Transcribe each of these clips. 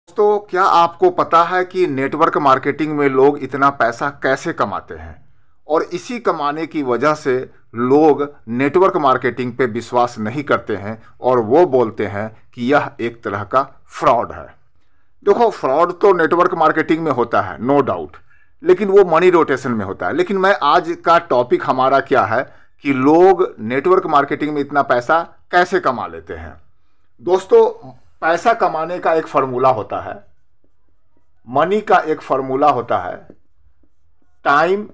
तो क्या आपको पता है कि नेटवर्क मार्केटिंग में लोग इतना पैसा कैसे कमाते हैं। और इसी कमाने की वजह से लोग नेटवर्क मार्केटिंग पे विश्वास नहीं करते हैं और वो बोलते हैं कि यह एक तरह का फ्रॉड है। देखो, फ्रॉड तो नेटवर्क मार्केटिंग में होता है, नो डाउट, लेकिन वो मनी रोटेशन में होता है। लेकिन मैं आज का टॉपिक हमारा क्या है कि लोग नेटवर्क मार्केटिंग में इतना पैसा कैसे कमा लेते हैं। दोस्तों, पैसा कमाने का एक फार्मूला होता है, मनी का एक फार्मूला होता है, टाइम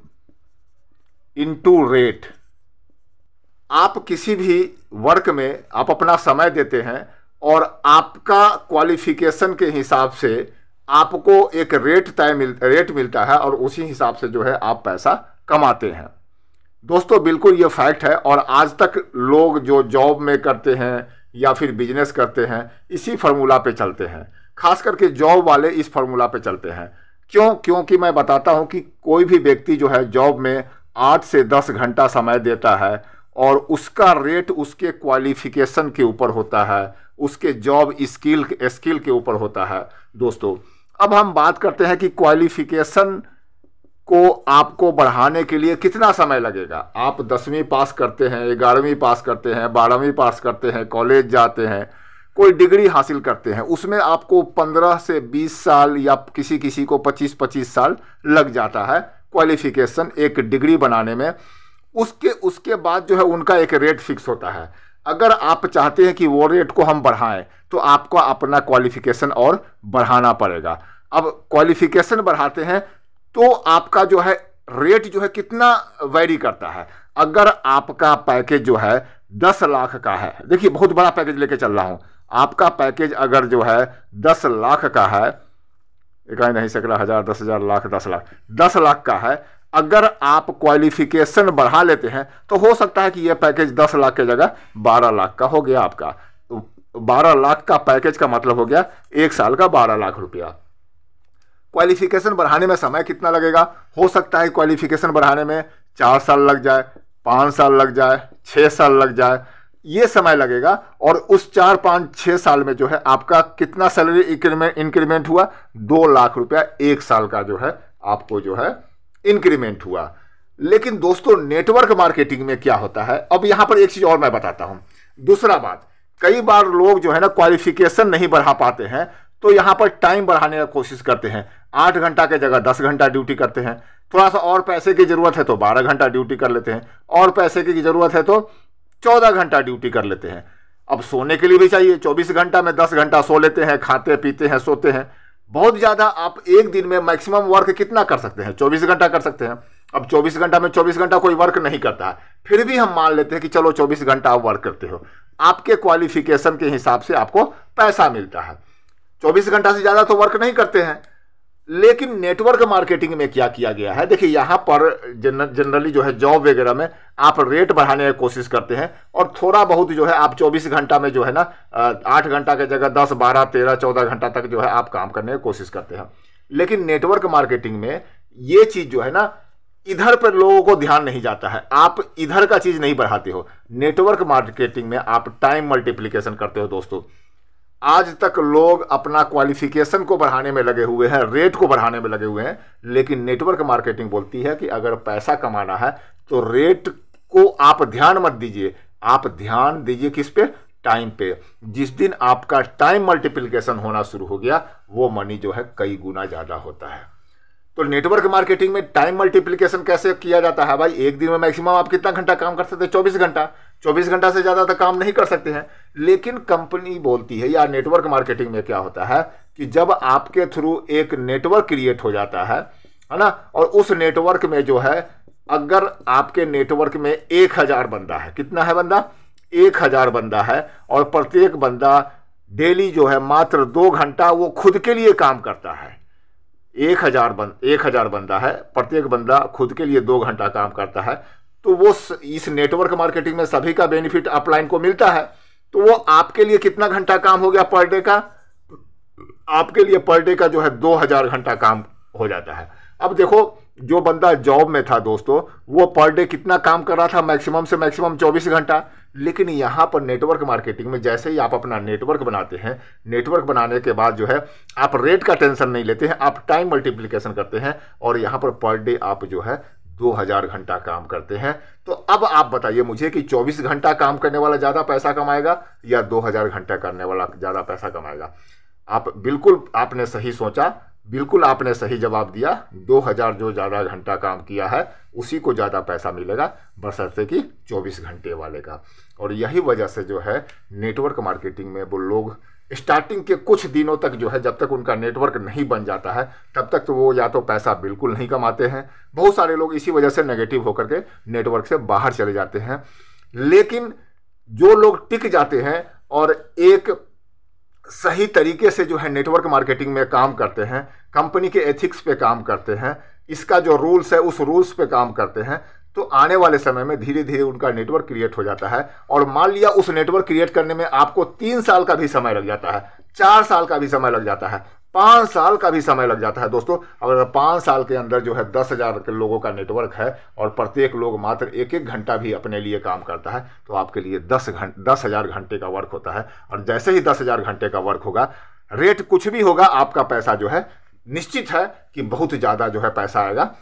इनटू रेट। आप किसी भी वर्क में आप अपना समय देते हैं और आपका क्वालिफिकेशन के हिसाब से आपको एक रेट मिलता है और उसी हिसाब से जो है आप पैसा कमाते हैं। दोस्तों, बिल्कुल ये फैक्ट है। और आज तक लोग जो जॉब में करते हैं या फिर बिजनेस करते हैं इसी फार्मूला पे चलते हैं। खास करके जॉब वाले इस फार्मूला पे चलते हैं। क्योंकि मैं बताता हूं कि कोई भी व्यक्ति जो है जॉब में 8 से 10 घंटा समय देता है और उसका रेट उसके क्वालिफिकेशन के ऊपर होता है, उसके जॉब स्किल के ऊपर होता है। दोस्तों, अब हम बात करते हैं कि क्वालिफिकेशन को आपको बढ़ाने के लिए कितना समय लगेगा। आप 10वीं पास करते हैं, 11वीं पास करते हैं, 12वीं पास करते हैं, कॉलेज जाते हैं, कोई डिग्री हासिल करते हैं, उसमें आपको 15 से 20 साल या किसी किसी को 25-25 साल लग जाता है क्वालिफिकेशन एक डिग्री बनाने में। उसके बाद जो है उनका एक रेट फिक्स होता है। अगर आप चाहते हैं कि वो रेट को हम बढ़ाएं तो आपको अपना क्वालिफिकेशन और बढ़ाना पड़ेगा। अब क्वालिफिकेशन बढ़ाते हैं तो आपका जो है रेट जो है कितना वैरी करता है। अगर आपका पैकेज जो है 10 लाख का है, देखिए बहुत बड़ा पैकेज लेके चल रहा हूं, आपका पैकेज अगर जो है 10 लाख का है, इकाई नहीं सक रहा, 1000, 10,000, लाख, 10 लाख, 10 लाख का है, अगर आप क्वालिफिकेशन बढ़ा लेते हैं तो हो सकता है कि यह पैकेज 10 लाख की जगह 12 लाख का हो गया। आपका 12 लाख का पैकेज का मतलब हो गया 1 साल का 12 लाख रुपया। क्वालिफिकेशन बढ़ाने में समय कितना लगेगा? हो सकता है क्वालिफिकेशन बढ़ाने में 4 साल लग जाए, 5 साल लग जाए, 6 साल लग जाए, ये समय लगेगा। और उस 4, 5, 6 साल में जो है आपका कितना सैलरी इंक्रीमेंट हुआ? 2 लाख रुपया 1 साल का जो है आपको जो है इंक्रीमेंट हुआ। लेकिन दोस्तों, नेटवर्क मार्केटिंग में क्या होता है, अब यहां पर एक चीज और मैं बताता हूं। दूसरा बात, कई बार लोग जो है ना क्वालिफिकेशन नहीं बढ़ा पाते हैं तो यहां पर टाइम बढ़ाने की कोशिश करते हैं। 8 घंटा की जगह 10 घंटा ड्यूटी करते हैं। थोड़ा सा और पैसे की जरूरत है तो 12 घंटा ड्यूटी कर लेते हैं, और पैसे की जरूरत है तो 14 घंटा ड्यूटी कर लेते हैं। अब सोने के लिए भी चाहिए, 24 घंटा में 10 घंटा सो लेते हैं, खाते पीते हैं, सोते हैं। बहुत ज्यादा आप एक दिन में मैक्सिमम वर्क कितना कर सकते हैं? 24 घंटा कर सकते हैं। अब 24 घंटा में 24 घंटा कोई वर्क नहीं करता है, फिर भी हम मान लेते हैं कि चलो 24 घंटा आप वर्क करते हो, आपके क्वालिफिकेशन के हिसाब से आपको पैसा मिलता है। 24 घंटा से ज्यादा तो वर्क नहीं करते हैं। लेकिन नेटवर्क मार्केटिंग में क्या किया गया है, देखिए यहां पर जनरली जो है जॉब वगैरह में आप रेट बढ़ाने की कोशिश करते हैं और थोड़ा बहुत जो है आप 24 घंटा में जो है ना 8 घंटा की जगह 10, 12, 13, 14 घंटा तक जो है आप काम करने की कोशिश करते हैं। लेकिन नेटवर्क मार्केटिंग में ये चीज जो है ना, इधर पर लोगों को ध्यान नहीं जाता है। आप इधर का चीज नहीं बढ़ाते हो। नेटवर्क मार्केटिंग में आप टाइम मल्टीप्लिकेशन करते हो। दोस्तों, आज तक लोग अपना क्वालिफिकेशन को बढ़ाने में लगे हुए हैं, रेट को बढ़ाने में लगे हुए हैं। लेकिन नेटवर्क मार्केटिंग बोलती है कि अगर पैसा कमाना है तो रेट को आप ध्यान मत दीजिए, आप ध्यान दीजिए किस पे? टाइम पे। जिस दिन आपका टाइम मल्टीप्लिकेशन होना शुरू हो गया, वो मनी जो है कई गुना ज्यादा होता है। तो नेटवर्क मार्केटिंग में टाइम मल्टीप्लिकेशन कैसे किया जाता है? भाई, एक दिन में मैक्सिमम आप कितना घंटा काम कर सकते हैं? 24 घंटा। 24 घंटा से ज्यादा तक काम नहीं कर सकते हैं। लेकिन कंपनी बोलती है, या नेटवर्क मार्केटिंग में क्या होता है कि जब आपके थ्रू एक नेटवर्क क्रिएट हो जाता है ना, और उस नेटवर्क में जो है, अगर आपके नेटवर्क में 1000 बंदा है, कितना है बंदा? 1000 बंदा है, और प्रत्येक बंदा डेली जो है मात्र 2 घंटा वो खुद के लिए काम करता है। 1000 बंदा है, प्रत्येक बंदा खुद के लिए 2 घंटा काम करता है, तो वो इस नेटवर्क मार्केटिंग में सभी का बेनिफिट अपलाइन को मिलता है। तो वो आपके लिए कितना घंटा काम हो गया पर डे का? आपके लिए पर डे का जो है 2000 घंटा काम हो जाता है। अब देखो, जो बंदा जॉब में था दोस्तों, वो पर डे कितना काम कर रहा था? मैक्सिमम से मैक्सिमम 24 घंटा। लेकिन यहाँ पर नेटवर्क मार्केटिंग में जैसे ही आप अपना नेटवर्क बनाते हैं, नेटवर्क बनाने के बाद जो है आप रेट का टेंशन नहीं लेते हैं, आप टाइम मल्टीप्लिकेशन करते हैं और यहाँ पर डे आप जो है 2000 घंटा काम करते हैं। तो अब आप बताइए मुझे कि 24 घंटा काम करने वाला ज़्यादा पैसा कमाएगा या 2000 घंटा करने वाला ज़्यादा पैसा कमाएगा? आप बिल्कुल आपने सही सोचा, बिल्कुल आपने सही जवाब दिया। 2000 जो ज़्यादा घंटा काम किया है उसी को ज़्यादा पैसा मिलेगा, बशर्ते कि 24 घंटे वाले का। और यही वजह से जो है नेटवर्क मार्केटिंग में वो लोग स्टार्टिंग के कुछ दिनों तक जो है, जब तक उनका नेटवर्क नहीं बन जाता है तब तक तो वो या तो पैसा बिल्कुल नहीं कमाते हैं। बहुत सारे लोग इसी वजह से नेगेटिव होकर के नेटवर्क से बाहर चले जाते हैं। लेकिन जो लोग टिक जाते हैं और एक सही तरीके से जो है नेटवर्क मार्केटिंग में काम करते हैं, कंपनी के एथिक्स पे काम करते हैं, इसका जो रूल्स है उस रूल्स पे काम करते हैं, तो आने वाले समय में धीरे धीरे उनका नेटवर्क क्रिएट हो जाता है। और मान लिया उस नेटवर्क क्रिएट करने में आपको 3 साल का भी समय लग जाता है, 4 साल का भी समय लग जाता है, 5 साल का भी समय लग जाता है। दोस्तों, अगर 5 साल के अंदर जो है 10,000 के लोगों का नेटवर्क है और प्रत्येक लोग मात्र 1-1 घंटा भी अपने लिए काम करता है, तो आपके लिए 10,000 घंटे का वर्क होता है। और जैसे ही 10,000 घंटे का वर्क होगा, रेट कुछ भी होगा, आपका पैसा जो है निश्चित है कि बहुत ज़्यादा जो है पैसा आएगा।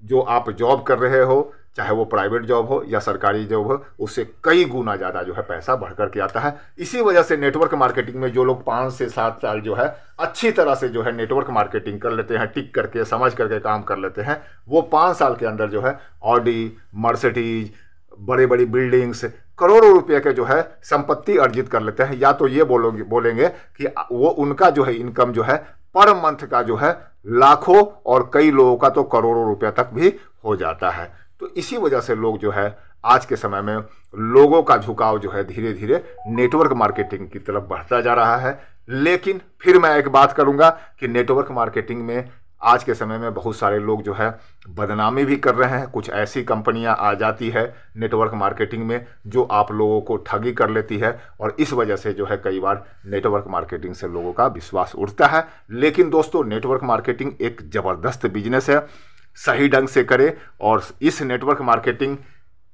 जो आप जॉब कर रहे हो, चाहे वो प्राइवेट जॉब हो या सरकारी जॉब हो, उससे कई गुना ज़्यादा जो है पैसा बढ़ करके आता है। इसी वजह से नेटवर्क मार्केटिंग में जो लोग 5 से 7 साल जो है अच्छी तरह से जो है नेटवर्क मार्केटिंग कर लेते हैं, टिक करके समझ करके काम कर लेते हैं, वो 5 साल के अंदर जो है ऑडी, मर्सिडीज, बड़ी बड़ी बिल्डिंग्स, करोड़ों रुपए के जो है संपत्ति अर्जित कर लेते हैं। या तो ये बोलेंगे कि वो उनका जो है इनकम जो है पर मंथ का जो है लाखों और कई लोगों का तो करोड़ों रुपया तक भी हो जाता है। तो इसी वजह से लोग जो है आज के समय में लोगों का झुकाव जो है धीरे धीरे नेटवर्क मार्केटिंग की तरफ बढ़ता जा रहा है। लेकिन फिर मैं एक बात करूंगा कि नेटवर्क मार्केटिंग में आज के समय में बहुत सारे लोग जो है बदनामी भी कर रहे हैं। कुछ ऐसी कंपनियां आ जाती है नेटवर्क मार्केटिंग में जो आप लोगों को ठगी कर लेती है, और इस वजह से जो है कई बार नेटवर्क मार्केटिंग से लोगों का विश्वास उठता है। लेकिन दोस्तों, नेटवर्क मार्केटिंग एक ज़बरदस्त बिजनेस है, सही ढंग से करें और इस नेटवर्क मार्केटिंग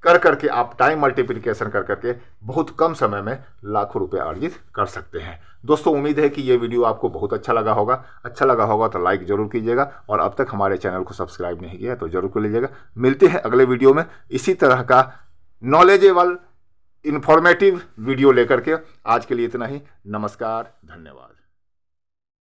कर करके आप टाइम मल्टीप्लिकेशन कर करके बहुत कम समय में लाखों रुपए अर्जित कर सकते हैं। दोस्तों, उम्मीद है कि ये वीडियो आपको बहुत अच्छा लगा होगा। अच्छा लगा होगा तो लाइक जरूर कीजिएगा, और अब तक हमारे चैनल को सब्सक्राइब नहीं किया तो जरूर कर लीजिएगा। मिलते हैं अगले वीडियो में इसी तरह का नॉलेजेबल इन्फॉर्मेटिव वीडियो लेकर के। आज के लिए इतना ही। नमस्कार, धन्यवाद।